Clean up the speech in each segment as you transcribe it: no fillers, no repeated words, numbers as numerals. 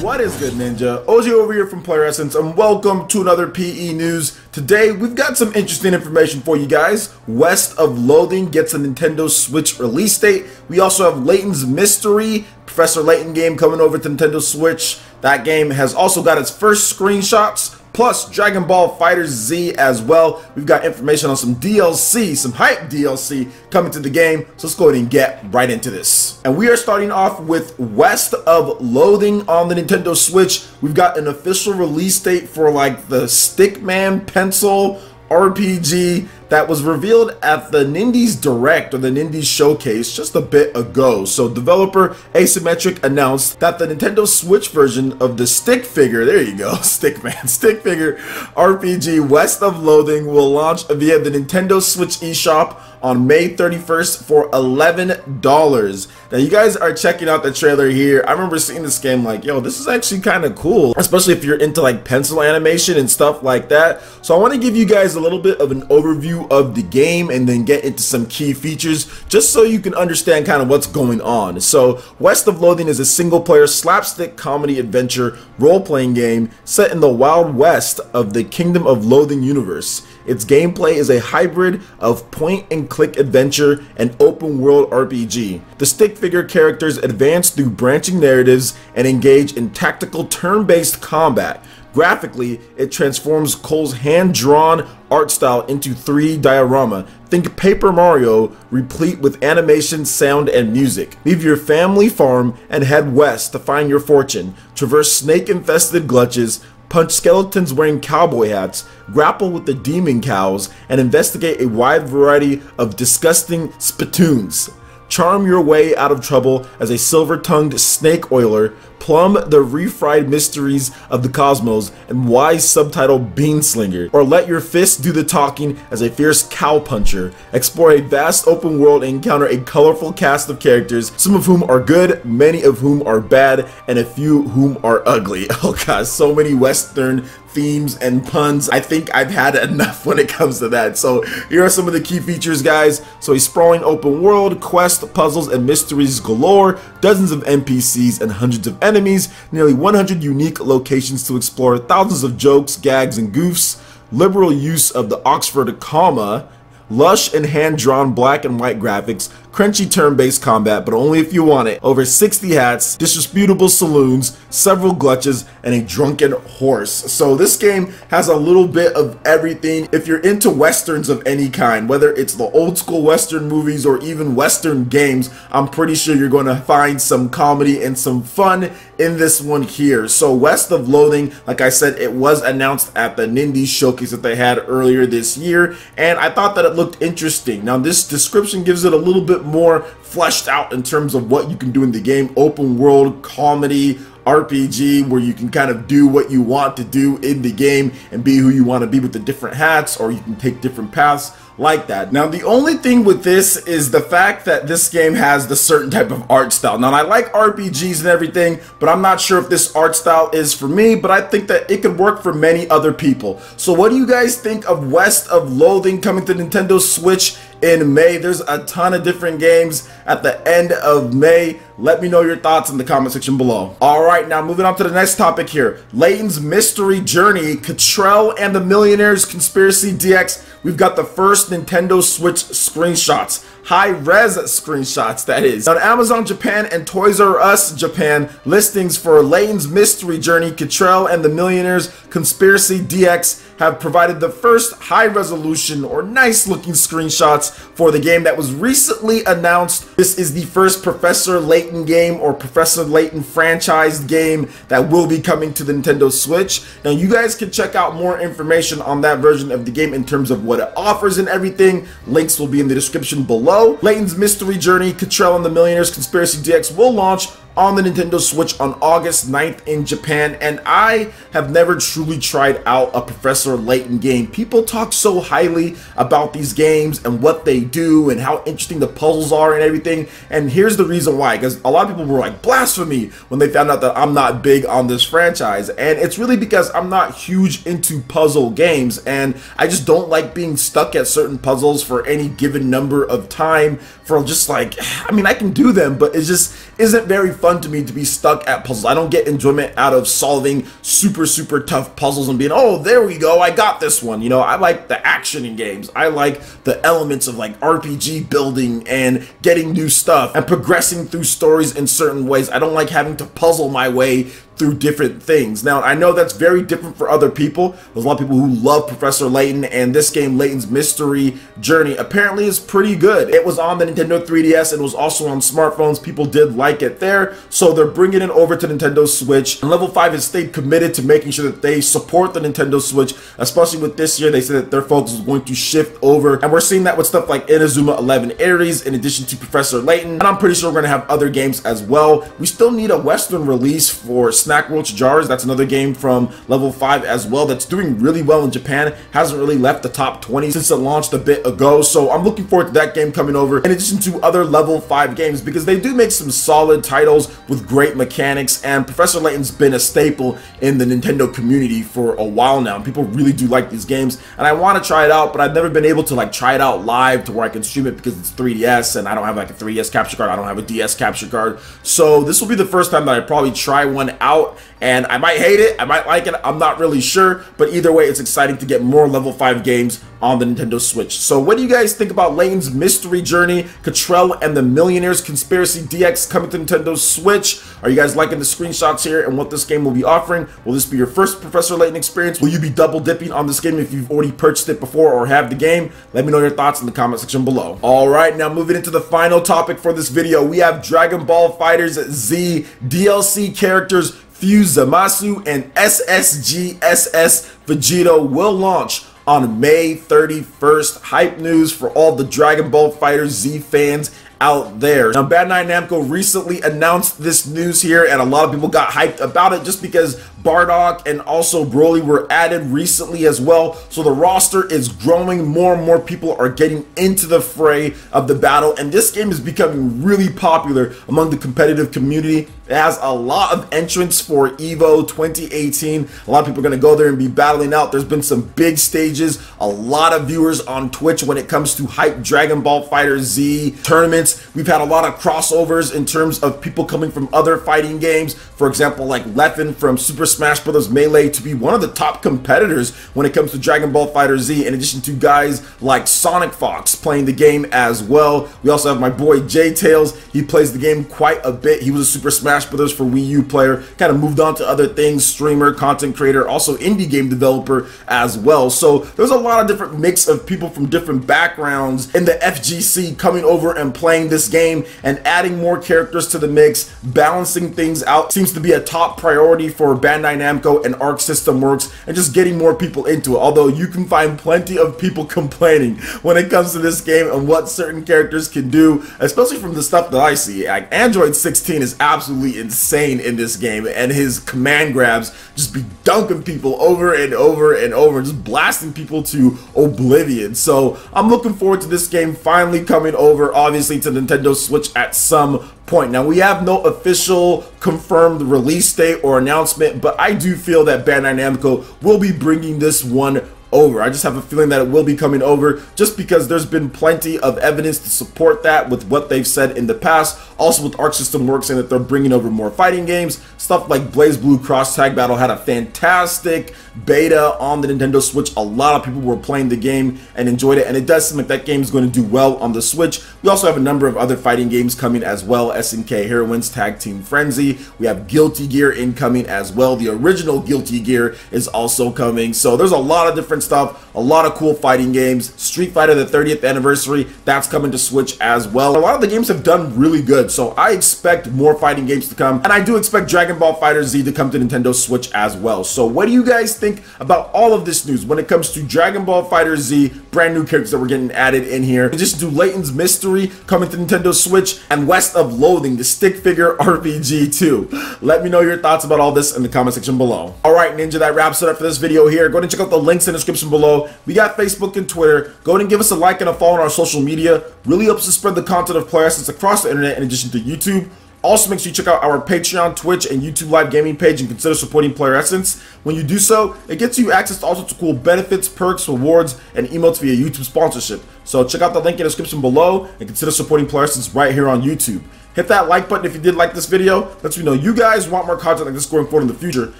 What is good, Ninja? OG over here from Player Essence, and welcome to another PE News. Today, we've got some interesting information for you guys. West of Loathing gets a Nintendo Switch release date. We also have Layton's Mystery, Professor Layton game coming over to Nintendo Switch. That game has also got its first screenshots, plus Dragon Ball FighterZ as well. We've got information on some DLC, some hype DLC coming to the game. So let's go ahead and get right into this. And we are starting off with West of Loathing on the Nintendo Switch. We've got an official release date for like the Stickman pencil RPG that was revealed at the NewZ Direct, or the NewZ Showcase, just a bit ago. So developer Asymmetric announced that the Nintendo Switch version of the stick figure, there you go, stick figure RPG West of Loathing will launch via the Nintendo Switch eShop on May 31st for $11. Now you guys are checking out the trailer here. I remember seeing this game like, yo, this is actually kind of cool, especially if you're into like pencil animation and stuff like that. So I want to give you guys a little bit of an overview of the game and then get into some key features just so you can understand kind of what's going on. So West of Loathing is a single player slapstick comedy adventure role-playing game set in the Wild West of the Kingdom of Loathing universe. Its gameplay is a hybrid of point-and-click adventure and open-world RPG. The stick figure characters advance through branching narratives and engage in tactical turn-based combat. Graphically, it transforms Cole's hand-drawn art style into 3D diorama. Think Paper Mario, replete with animation, sound, and music. Leave your family farm and head west to find your fortune. Traverse snake-infested glutches, punch skeletons wearing cowboy hats, grapple with the demon cows, and investigate a wide variety of disgusting spittoons. Charm your way out of trouble as a silver-tongued snake oiler, plumb the refried mysteries of the cosmos and wise subtitle beanslinger, or let your fists do the talking as a fierce cowpuncher. Explore a vast open world and encounter a colorful cast of characters, some of whom are good, many of whom are bad, and a few whom are ugly. Oh gosh, so many Western themes and puns. I think I've had enough when it comes to that. So here are some of the key features, guys. So a sprawling open world, quest, puzzles, and mysteries galore, dozens of NPCs and hundreds of enemies, nearly 100 unique locations to explore, thousands of jokes, gags, and goofs, liberal use of the Oxford comma, lush and hand-drawn black and white graphics, crunchy turn-based combat, but only if you want it, over 60 hats, disreputable saloons, several glutches, and a drunken horse. So this game has a little bit of everything. If you're into westerns of any kind, whether it's the old school western movies or even western games, I'm pretty sure you're going to find some comedy and some fun in this one here. So West of Loathing, like I said, it was announced at the NewZ Showcase that they had earlier this year, and I thought that it looked interesting. Now this description gives it a little bit more fleshed out in terms of what you can do in the game. Open world comedy RPG where you can kind of do what you want to do in the game and be who you want to be with the different hats, or you can take different paths like that. Now the only thing with this is the fact that this game has the certain type of art style. Now I like RPGs and everything, but I'm not sure if this art style is for me, but I think that it could work for many other people. So what do you guys think of West of Loathing coming to Nintendo Switch in May? There's a ton of different games at the end of May. Let me know your thoughts in the comment section below. Alright, now moving on to the next topic here. Layton's Mystery Journey, Katrielle and the Millionaires Conspiracy DX. We've got the first Nintendo Switch screenshots. High-res screenshots, that is. On Amazon Japan and Toys R Us Japan, listings for Layton's Mystery Journey, Katrielle and the Millionaires Conspiracy DX have provided the first high-resolution or nice-looking screenshots for the game that was recently announced. This is the first Professor Layton game or Professor Layton franchised game that will be coming to the Nintendo Switch. Now you guys can check out more information on that version of the game in terms of what it offers and everything. Links will be in the description below. Layton's Mystery Journey, Katrielle and the Millionaires Conspiracy DX will launch on the Nintendo Switch on August 9th in Japan, and I have never truly tried out a Professor Layton game. People talk so highly about these games and what they do and how interesting the puzzles are and everything, and here's the reason why, because a lot of people were like, blasphemy, when they found out that I'm not big on this franchise, and it's really because I'm not huge into puzzle games, and I just don't like being stuck at certain puzzles for any given number of time for just like, I mean, I can do them, but it just isn't very fun fun to me to be stuck at puzzles. I don't get enjoyment out of solving super tough puzzles and being, oh, there we go, I got this one. You know, I like the action in games. I like the elements of like RPG building and getting new stuff and progressing through stories in certain ways. I don't like having to puzzle my way through different things. Now, I know that's very different for other people. There's a lot of people who love Professor Layton, and this game, Layton's Mystery Journey, apparently is pretty good. It was on the Nintendo 3DS and was also on smartphones. People did like it there, so they're bringing it over to Nintendo Switch. And Level 5 has stayed committed to making sure that they support the Nintendo Switch, especially with this year. They said that their focus is going to shift over, and we're seeing that with stuff like Inazuma 11 Aries in addition to Professor Layton, and I'm pretty sure we're going to have other games as well. We still need a Western release for Snack Roach Jars. That's another game from Level 5 as well that's doing really well in Japan. Hasn't really left the top 20 since it launched a bit ago, so I'm looking forward to that game coming over in addition to other Level 5 games, because they do make some solid titles with great mechanics, and Professor Layton's been a staple in the Nintendo community for a while now. People really do like these games, and I want to try it out, but I've never been able to like try it out live to where I can stream it because it's 3DS and I don't have like a 3DS capture card. I don't have a DS capture card, so this will be the first time that I probably try one out, and I might hate it, I might like it, I'm not really sure, but either way, it's exciting to get more Level 5 games on the Nintendo Switch. So what do you guys think about Layton's Mystery Journey, Katrielle and the Millionaires Conspiracy DX coming to Nintendo Switch? Are you guys liking the screenshots here and what this game will be offering? Will this be your first Professor Layton experience? Will you be double dipping on this game if you've already purchased it before or have the game? Let me know your thoughts in the comment section below. Alright, now moving into the final topic for this video, we have Dragon Ball FighterZ DLC characters Fuse Zamasu and SSGSS Vegito will launch on May 31st. Hype news for all the Dragon Ball FighterZ fans out there. Now, Bandai Namco recently announced this news here, and a lot of people got hyped about it just because Bardock and also Broly were added recently as well. So the roster is growing. More and more people are getting into the fray of the battle, and this game is becoming really popular among the competitive community. It has a lot of entrants for EVO 2018. A lot of people are going to go there and be battling out. There's been some big stages, a lot of viewers on Twitch when it comes to hype Dragon Ball FighterZ tournaments. We've had a lot of crossovers in terms of people coming from other fighting games. For example, like Layton from Super Smash Bros. Melee to be one of the top competitors when it comes to Dragon Ball FighterZ, in addition to guys like Sonic Fox playing the game as well. We also have my boy J-Tails. He plays the game quite a bit. He was a Super Smash Bros. For Wii U player, kind of moved on to other things, streamer, content creator, also indie game developer as well. So there's a lot of different mix of people from different backgrounds in the FGC coming over and playing this game, and adding more characters to the mix, balancing things out seems to be a top priority for Bandai Namco and Arc System Works, and just getting more people into it. Although you can find plenty of people complaining when it comes to this game and what certain characters can do, especially from the stuff that I see. Like Android 16 is absolutely insane in this game, and his command grabs just be dunking people over and over and over, just blasting people to oblivion. So I'm looking forward to this game finally coming over, obviously, to Nintendo Switch at some point. Now, we have no official confirmed release date or announcement, but I do feel that Bandai Namco will be bringing this one over. I just have a feeling that it will be coming over, just because there's been plenty of evidence to support that with what they've said in the past. Also with Arc System Works saying that they're bringing over more fighting games. Stuff like BlazBlue Cross Tag Battle had a fantastic beta on the Nintendo Switch. A lot of people were playing the game and enjoyed it, and it does seem like that game is going to do well on the Switch. We also have a number of other fighting games coming as well. SNK Heroines Tag Team Frenzy. We have Guilty Gear incoming as well. The original Guilty Gear is also coming. So there's a lot of different stuff, a lot of cool fighting games. Street Fighter, the 30th anniversary, that's coming to Switch as well. A lot of the games have done really good, so I expect more fighting games to come, and I do expect Dragon Ball FighterZ to come to Nintendo Switch as well. So what do you guys think about all of this news when it comes to Dragon Ball FighterZ, brand new characters that were getting added in here, in addition to Layton's Mystery coming to Nintendo Switch, and West of Loathing, the stick figure RPG too? Let me know your thoughts about all this in the comment section below. Alright, Ninja, that wraps it up for this video here. Go ahead and check out the links in the description below. We got Facebook and Twitter. Go ahead and give us a like and a follow on our social media. Really helps to spread the content of Player Essence across the internet in addition to YouTube. Also, make sure you check out our Patreon, Twitch, and YouTube live gaming page and consider supporting Player Essence. When you do so, it gets you access to all sorts of cool benefits, perks, rewards, and emotes via YouTube sponsorship. So check out the link in the description below and consider supporting Player Essence right here on YouTube. Hit that like button if you did like this video. Lets me know you guys want more content like this going forward in the future.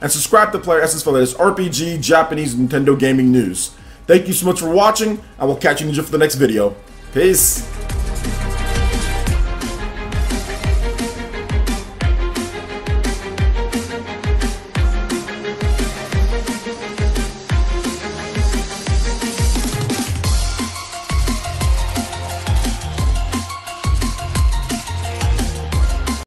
And subscribe to Player Essence for the latest RPG, Japanese, Nintendo gaming news. Thank you so much for watching. I will catch you for the next video. Peace.